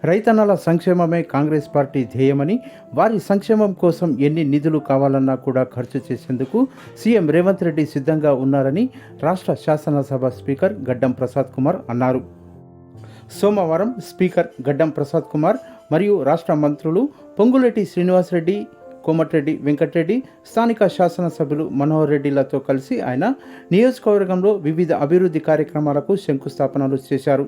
రైతన్నల సంక్షేమమే కాంగ్రెస్ పార్టీ ధ్యేయమని, వారి సంక్షేమం కోసం ఎన్ని నిధులు కావాలన్నా కూడా ఖర్చు చేసేందుకు సీఎం రేవంత్ రెడ్డి సిద్ధంగా ఉన్నారని రాష్ట్ర శాసనసభ స్పీకర్ గడ్డం ప్రసాద్ కుమార్ అన్నారు. సోమవారం స్పీకర్ గడ్డం ప్రసాద్ కుమార్ మరియు రాష్ట్ర మంత్రులు పొంగులేటి శ్రీనివాసరెడ్డి, కోమటిరెడ్డి వెంకటరెడ్డి, స్థానిక శాసనసభ్యులు మనోహర్ రెడ్డిలతో కలిసి ఆయన నియోజకవర్గంలో వివిధ అభివృద్ధి కార్యక్రమాలకు శంకుస్థాపనలు చేశారు.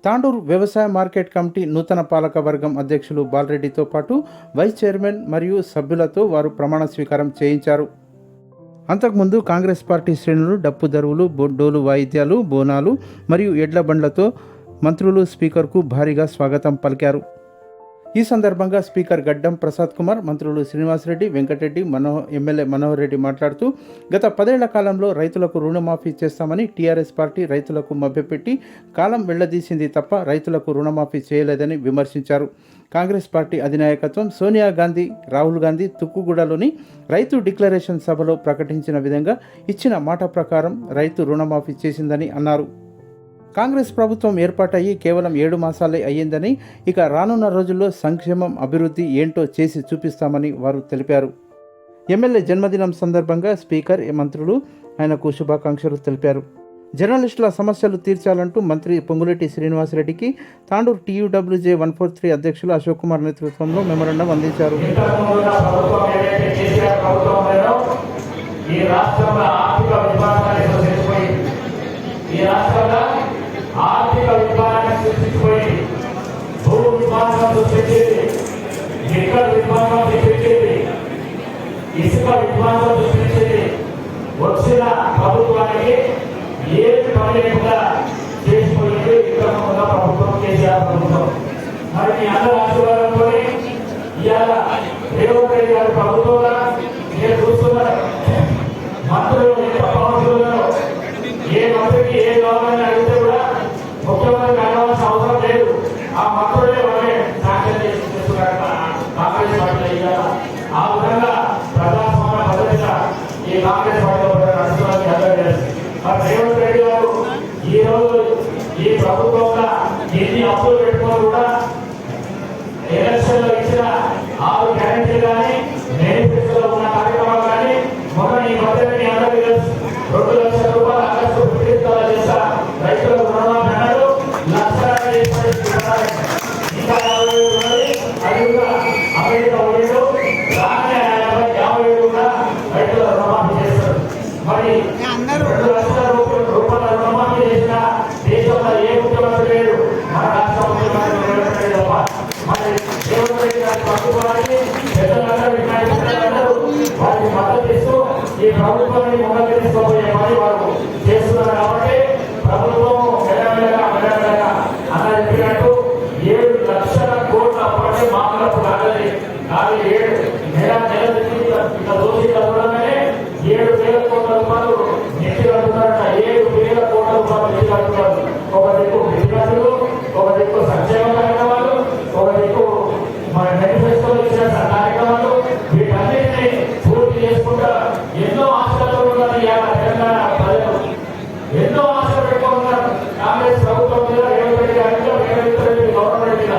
తాండూరు వ్యవసాయ మార్కెట్ కమిటీ నూతన పాలక వర్గం అధ్యక్షులు బాలరెడ్డితో పాటు వైస్ చైర్మన్ మరియు సభ్యులతో వారు ప్రమాణ స్వీకారం చేయించారు. అంతకుముందు కాంగ్రెస్ పార్టీ శ్రేణులు డప్పు దరువులు, డోలు వాయిద్యాలు, బోనాలు మరియు ఎడ్ల బండ్లతో మంత్రులు స్పీకర్కు భారీగా స్వాగతం పలికారు. ఈ సందర్భంగా స్పీకర్ గడ్డం ప్రసాద్ కుమార్, మంత్రులు శ్రీనివాసరెడ్డి, వెంకటరెడ్డి, ఎమ్మెల్యే మనోహర్ రెడ్డి మాట్లాడుతూ గత 10 ఏళ్ల కాలంలో రైతులకు రుణమాఫీ చేస్తామని టీఆర్ఎస్ పార్టీ రైతులకు మభ్యపెట్టి కాలం వెళ్లదీసింది తప్ప రైతులకు రుణమాఫీ చేయలేదని విమర్శించారు. కాంగ్రెస్ పార్టీ అధినాయకత్వం సోనియా గాంధీ, రాహుల్ గాంధీ తుక్కుగూడలోని రైతు డిక్లరేషన్ సభలో ప్రకటించిన విధంగా ఇచ్చిన మాట ప్రకారం రైతు రుణమాఫీ చేసిందని అన్నారు. కాంగ్రెస్ ప్రభుత్వం ఏర్పాటయ్యి కేవలం 7 మాసాలే అయ్యిందని, ఇక రానున్న రోజుల్లో సంక్షేమం, అభివృద్ధి ఏంటో చేసి చూపిస్తామని వారు తెలిపారు. ఎమ్మెల్యే జన్మదినం సందర్భంగా స్పీకర్, మంత్రులు ఆయనకు శుభాకాంక్షలు తెలిపారు. జర్నలిస్టుల సమస్యలు తీర్చాలంటూ మంత్రి పొంగులేటి శ్రీనివాసరెడ్డికి తాండూరు TUWJ 143 అధ్యక్షులు అశోక్ కుమార్ నేతృత్వంలో మెమోరాండం అందించారు. ఆర్థిక విధానాన్ని సృష్టించిపోయి భూ విధానం సృష్టించేది, ఎక్కడ విధానం సృష్టించేది, ఇసుక విధానం సృష్టించేది. వచ్చిన ప్రభుత్వానికి ఏది పని లేకుండా చేసిపోయింది విక్రమంగా ప్రభుత్వం, కేసీఆర్ ప్రభుత్వం. మరి మీ అందరూ ఆశీర్వాదంతో ఇవాళ రేవంత్ రెడ్డి గారి ప్రభుత్వంలో నేను చూస్తున్నారు. మంత్రులు ఏ మంత్రికి ఏ గవర్నమెంట్ అడిగితే కూడా ముఖ్యమంత్రికి అడగాల్సిన అవసరం లేదు. ఆ మంత్రులే వాళ్ళే సాక్ష్యం చేసి చేస్తున్నారు కాంగ్రెస్ పార్టీలో. ఆ విధంగా ప్రజాస్వామ్య భద్రత ఈ కాంగ్రెస్ పార్టీలో నడుస్తున్నది అందరూ తెలుసు. మరి రేవంత్ రెడ్డి గారు ఈ రోజు ఈ ప్రభుత్వంలో ఎన్ని అప్పులు పెట్టుకొని కూడా ఎలక్షన్ లో ఇచ్చిన 6 గ్యారెంటీలు కానీ, మేనిఫెస్టోలో ఉన్న కార్యక్రమాలు కానీ, మొన్న ఈ మధ్యని అందరికీ తెలుసు 2 లక్షల రూపాయలు ఆగస్టు 15 చేస్తా రైతులకు రుణమాఫీ అన్నారు. 1,20,000 ఇంకా 50,000 ఉన్నది. అది కూడా అమెరికా ఓడిలో రాగానే 50,000 కూడా రైతుల రుణమాఫీ చేస్తారు. మరి 2 లక్షల రూపాయల రుణమాఫీ చేసిన దేశంలో ఏ ముఖ్యమంత్రి లేడు, మన రాష్ట్ర ముఖ్యమంత్రి రేవంత్ రెడ్డి తప్ప. మరి రేవంత్ రెడ్డి గారి పట్టుకోవాలని పెద్దలందరూ వినాయకులందరూ వారికి మద్దతు ఇస్తూ ఈ ప్రభుత్వాన్ని ముందుకు తీసుకోబోయే పని వారు చేస్తున్నారు. కాబట్టి ప్రభుత్వం మెల్లమెల్లగా అన్న చెప్పినట్టు 7 లక్షల కోట్ల అప్పటికే మామూలు కాగలి 7 ఇట్లా దోషి కలవడమే 7,000 కోట్ల రూపాయలు నెట్టి కడుతున్నారట. 7,000 కోట్ల రూపాయలు నెట్టి కడుతున్నారు. ఒక దిక్కు బిజినెస్లు, ఒక దిక్కు సంక్షేమ కార్యక్రమాలు, ఒక దిక్కు మన మేనిఫెస్టోలో ఇచ్చిన కార్యక్రమాలు, వీటన్నిటిని పూర్తి చేసుకుంటా ఎన్నో ఆశలతో ఉన్నారు. తెలంగాణ ప్రజలు ఎన్నో ఆశలు పెట్టుకుంటున్నారు కాంగ్రెస్ ప్రభుత్వం మీద, రేవంత్ రెడ్డి గారి మీద, రేవంత్ రెడ్డి గవర్నమెంట్ మీద.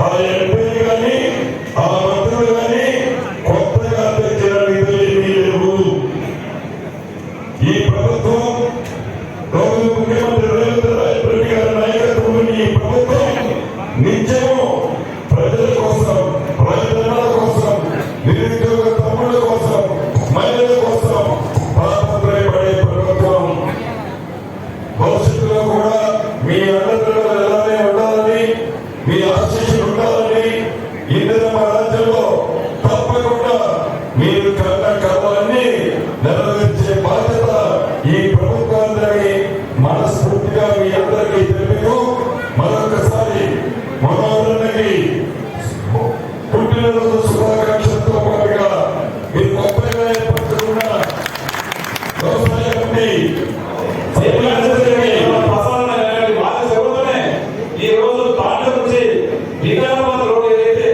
ఆ ఎంపీ కానీ ఆ మంత్రులు కానీ కొత్తగా తెచ్చిన నిధులు ఏమీ లేవు. ఈ ప్రభుత్వం గౌరవ ముఖ్యమంత్రి రేవంత్ రెడ్డి గారి నాయకత్వంలోని ఈ ప్రభుత్వం నిత్యము ప్రజల కోసం, రైతన్నల కోసం, నిరుద్యోగ తమ్ముళ్ళ కోసం, మహిళల కోసం తాపత్రయపడే ప్రభుత్వం. భవిష్యత్తులో కూడా మీ అండదండలు ఎలానే ఉండాలని, మీ ఆశీస్సులు ఉండాలని, ఇందిరమ్మ రాజ్యంలో తప్పకుండా మీరు కన్న కళలన్నీ నెరవేర్చే బాధ్యత ఈ ప్రభుత్వాన్ని మనస్ఫూర్తిగా మీ అందరికీ తెలుపుతూ మరొకసారి మనోహరునికి పుట్టినరోజు శుభాకాంక్షలతో పాటుగా మీ గొప్పగా ఏర్పడుతున్న వ్యవసాయ కమిటీ ఈ రోజు తాండ్ర నుంచి వికారాబాద్ రోడ్ ఏదైతే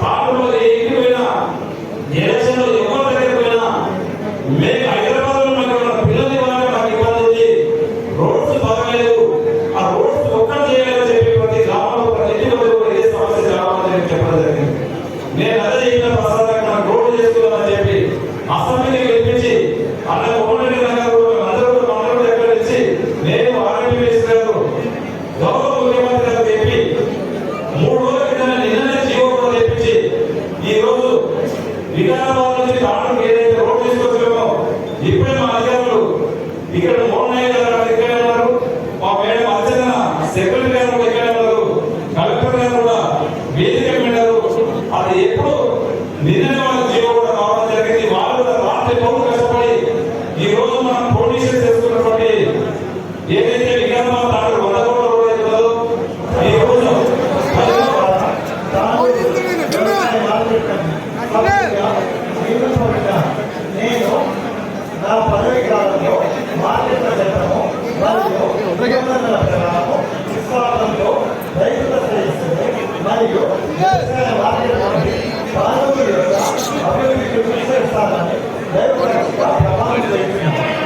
తాండ్రలో ఎక్కి పోయినా ఎలక్షన్ లో ఎవరి దగ్గర పోయినా మేము హైదరాబాద్ లో ఉన్న పిల్లలు ఇవ్వాలని మాకు ఇబ్బంది ఉంది, రోడ్స్ బాగలేదు, ఆ రోడ్స్ ఒక్కటి చేయాలని చెప్పి ప్రతి గ్రామంలో ప్రతి ఇంటిలో ఏ సమస్య రావాలని చెప్పడం జరిగింది. నేను అదే చెప్పిన ప్రసాదానికి నాకు రోడ్డు చేసుకోవాలని చెప్పి అసెంబ్లీకి గెలిపించి అలా కోమరెడ్డి నగర్ అందరూ మండలం దగ్గర నుంచి నేను ఆర్మీ మినిస్టర్ గౌరవ ముఖ్యమంత్రి గారు చెప్పి 3 రోజుల క్రితం నిన్ననే జీవో కూడా తెప్పించి ఈ రోజు వికారాబాద్ నుంచి తాండ్రకు ఏదైతే రోడ్డు తీసుకొచ్చామో ఇప్పుడే మా అధికారులు ఇక్కడ మోహన్ గారు ఇక్కడే ఉన్నారు, మా మేడం అర్చన సెక్రటరీ గారు కూడా ఇక్కడే ఉన్నారు, కలెక్టర్ గారు కూడా వేదిక పెట్టారు. అది ఎప్పుడు నిన్ననే వాళ్ళ జీవో కూడా రావడం జరిగింది. వాళ్ళు కూడా రాత్రి పౌరులు కష్టపడి ఈ రోజు మనం ప్రొడ్యూషన్ చేసుకున్నటువంటి ఏదైతే వికారాబాద్ తాండ్ర 100 కోట్ల రోడ్ అవుతుందో ఈ రోజు నేను నా పదవి కాలంలో మార్కెట్ల చట్టము మరియు నిబంధనల ప్రకారము విశ్వాసంలో రైతుల శ్రేయస్సుని మరియు వ్యవసాయ మార్కెట్ వంటి కానూరు యొక్క అభివృద్ధికి కృషి చేస్తానని దైవభక్తిగా ప్రమాణం చేస్తున్నాను.